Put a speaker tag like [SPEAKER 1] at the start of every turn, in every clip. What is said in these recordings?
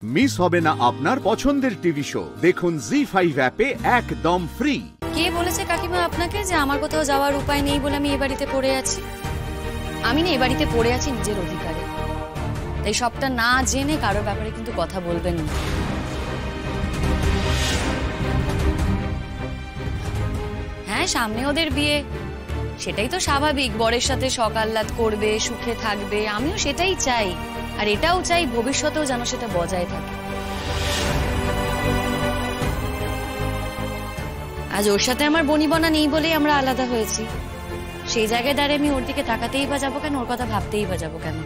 [SPEAKER 1] Miss হবে না আপনার পছন্দের টিভি শো। দেখুন জি5 অ্যাপে একদম ফ্রি।
[SPEAKER 2] কে বলেছে কাকিমা আপনাকে যে আমার কোথাও যাওয়ার উপায় নেই বলে আমি এই বাড়িতে পড়ে আছি? আমি না এই বাড়িতে পড়ে আছি নিজের অধিকারে। তাই সবটা না জেনে কারোর ব্যাপারে কিন্তু কথা বলবেন না। হ্যাঁ, সামনে ওদের বিয়ে, সেটাই তো স্বাভাবিক। বরের সাথে সকাল্লাদ করবে, সুখে থাকবে, আমিও সেটাই চাই। আর এটাও চাই ভবিষ্যতেও যেন সেটা বজায় থাকে। আজ ওর সাথে আমার বনিবনা নেই বলেই আমরা আলাদা হয়েছি। সেই জায়গায় দাঁড়িয়ে আমি ওর দিকে তাকাতেই বা যাবো কেন, ওর কথা ভাবতেই বা যাবো কেন?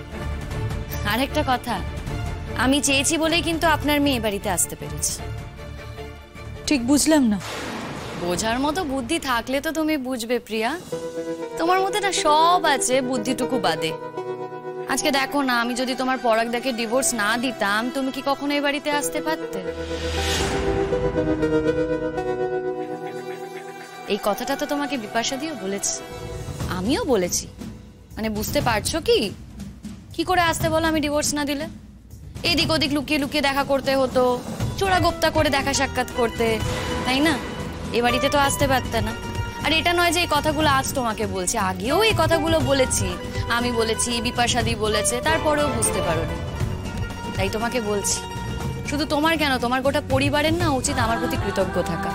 [SPEAKER 2] আরেকটা কথা, আমি চেয়েছি বলেই কিন্তু আপনার মেয়ে বাড়িতে আসতে পেরেছে।
[SPEAKER 3] ঠিক বুঝলাম না।
[SPEAKER 2] বোঝার মতো বুদ্ধি থাকলে তো তুমি বুঝবে প্রিয়া। তোমার মধ্যে না সব আছে, বুদ্ধিটুকু বাদে। আজকে দেখো না, আমি যদি তোমার পরাগদাকে ডিভোর্স না দিতাম, তুমি কি কখনো এই বাড়িতে আসতে পারতে? এই কথাটা তো তোমাকে বিপাশা দিও বলেছে, আমিও বলেছি। মানে বুঝতে পারছো কি করে আসতে বলো আমি ডিভোর্স না দিলে? এদিক ওদিক লুকিয়ে লুকিয়ে দেখা করতে হতো, চোরা গোপ্তা করে দেখা সাক্ষাৎ করতে, তাই না? এ বাড়িতে তো আসতে পারতে না। আর এটা নয় যে এই কথাগুলো আজ তোমাকে বলছি, আগেও এই কথাগুলো বলেছি। আমি বলেছি, বিপাশাদি বলেছে, তারপরেও বুঝতে পারোনি। তাই তোমাকে বলছি, শুধু তোমার কেন, তোমার গোটা পরিবারের না উচিত আমার প্রতি কৃতজ্ঞ থাকা।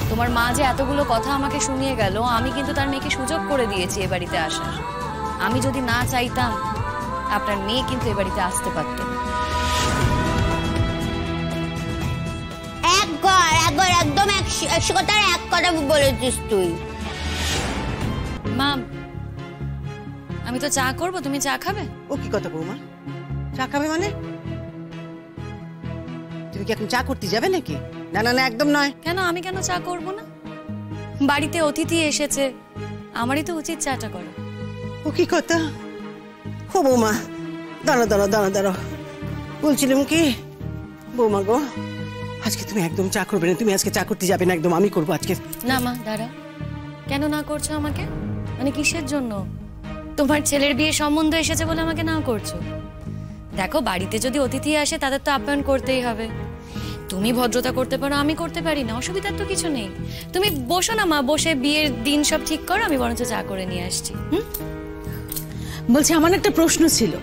[SPEAKER 2] তোমার মা যে এতগুলো কথা আমাকে শুনিয়ে গেল, আমি কিন্তু তার মেয়েকে সুযোগ করে দিয়েছি এ বাড়িতে আসার। আমি যদি না চাইতাম, আপনার মেয়ে কিন্তু এ বাড়িতে আসতে পারত না।
[SPEAKER 4] একদম 100 কথার এক কথা বলেছিস তুই।
[SPEAKER 2] মা, আমি তো চা করবো, তুমি চা খাবে?
[SPEAKER 5] ও কি কথা বৌমা, চা খাবে মানে? তুমি কি এখন চা করতে যাবে নাকি? না না না, একদম নয়।
[SPEAKER 2] কেন, আমি কেন চা করব না? বাড়িতে অতিথি এসেছে, আমারই তো উচিত চাটা করা।
[SPEAKER 5] ও কি কথা? ও বৌমা, দাঁড়া দাঁড়া দাঁড়া দাঁড়া, বলছিলাম কি বৌমা গো, আজকে তুমি একদম চা করবে না। তুমি আজকে চা করতে যাবে না, একদম আমি করবো আজকে।
[SPEAKER 2] না মা, দাঁড়া, কেন না করছো আমাকে? মানে কিসের জন্য? তোমার ছেলের বিয়ে সম্বন্ধ এসেছে বলে আমাকে না করছো? দেখো, বাড়িতে যদি অতিথি আসে তাদের তো আপ্যায়ন করতেই হবে। তুমি ভদ্রতা করতে পারো, আমি করতে পারি না, অসুবিধার তো কিছু নেই। তুমি বসো না মা, বসে বিয়ের দিন সব ঠিক করো, আমি বরঞ্চ চা করে নিয়ে আসছি।
[SPEAKER 3] বলছি, আমার একটা প্রশ্ন ছিল।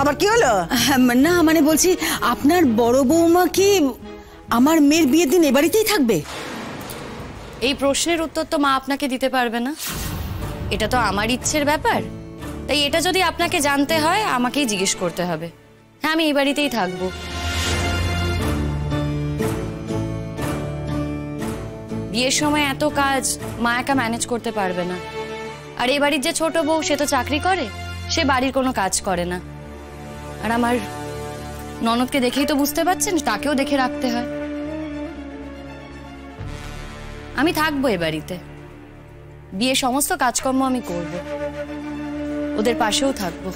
[SPEAKER 5] আবার কি হলো?
[SPEAKER 3] না মানে বলছি, আপনার বড় বৌমা কি আমার মেয়ের বিয়ের দিন এ বাড়িতেই থাকবে?
[SPEAKER 2] এই প্রশ্নের উত্তর তো মা আপনাকে দিতে পারবে না। এটা তো আমার ইচ্ছের ব্যাপার। তাই এটা যদি আপনাকে জানতে হয়, আমাকেই জিজ্ঞেস করতে হবে। হ্যাঁ, আমি এই বাড়িতেই থাকবো। বিয়ের সময় এত কাজ মা একা ম্যানেজ করতে পারবে না। আর এই বাড়ির যে ছোট বউ, সে তো চাকরি করে, সে বাড়ির কোনো কাজ করে না। আর আমার ননদকে দেখেই তো বুঝতে পারছেন, তাকেও দেখে রাখতে হয়। আমি থাকবো এ বাড়িতে, বিয়ে সমস্ত কাজকর্ম আমি করব, ওদের পাশেও থাকবো।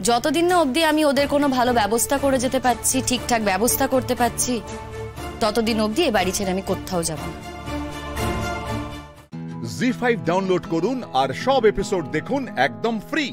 [SPEAKER 2] যতদিন না অবধি আমি ওদের কোনো ভালো ব্যবস্থা করে যেতে পারছি, ঠিকঠাক ব্যবস্থা করতে পারছি, ততদিন অবধি এ বাড়ি ছেড়ে আমি কোথাও যাব না।
[SPEAKER 1] জি5 ডাউনলোড করুন আর সব এপিসোড দেখুন একদম ফ্রি।